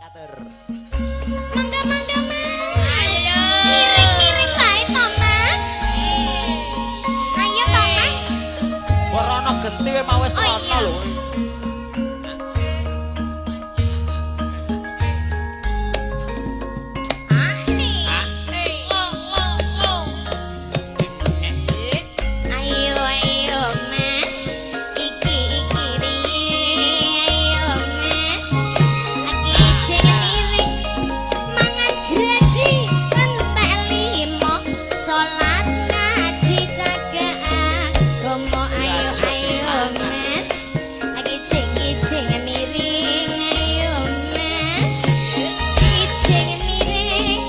Atur. Mangga Mas. Ayo. Miring-miring bae to Mas. Ayo to Mas. Ora ana genti wae mau wis Oh, ana iya. lho. Ayo ayo Mas, iki piye? Ayo Mas, lagi jeneng miring, mangan graji entek limo, salat ngaji jagaan, gomo ayo ayo Mas, lagi jeneng miring, ayo Mas, lagi jeneng miring,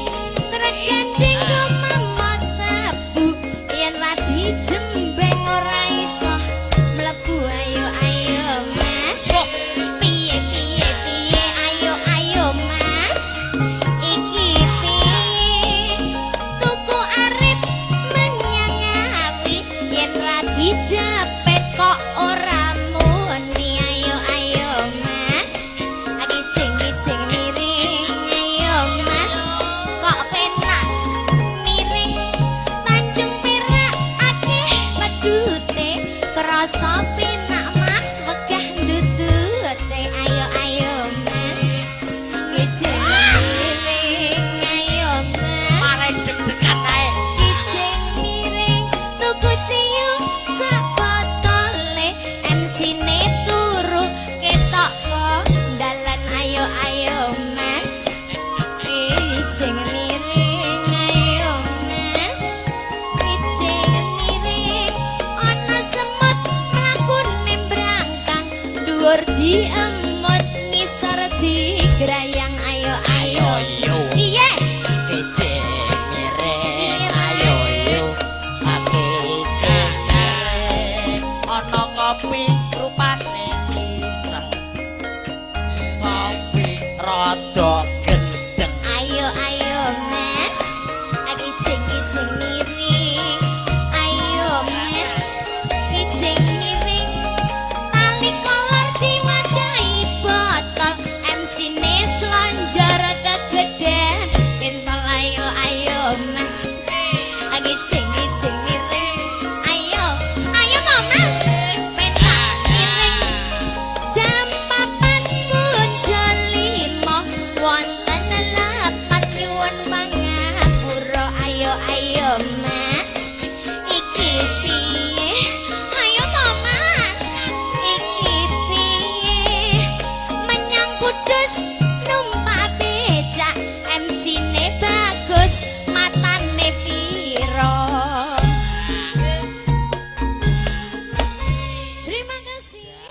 tergandeng mamot tabu, yen radi jembeng ora iso mlebu ayo ayo Mas. Piye piye piye ayo ayo Mas. Iki piye tuku arep menyang awi yen radi japet kok ora muni ayo ayo Mas. Lagi jeng miring ayo Mas. Kok penak miring Tanjung Perak akeh pedute krasa penak Mas wegah ndudute ayo ayo Mas kijeng miring ayo Mas Mare jeg-jegan ae. kijeng miring tuku ciyu sak botole ensine turu ketok kondalan ayo ayo Mas kijeng miring ayo Mas kijeng miring ana semut mlakune brangkang dhuwur diemut ngisor digrayang ayo ayo Yo. piye Kecil miring Iya, ayo Mas. yo. Kecil miring ana kopi rupane ireng. Sopi rada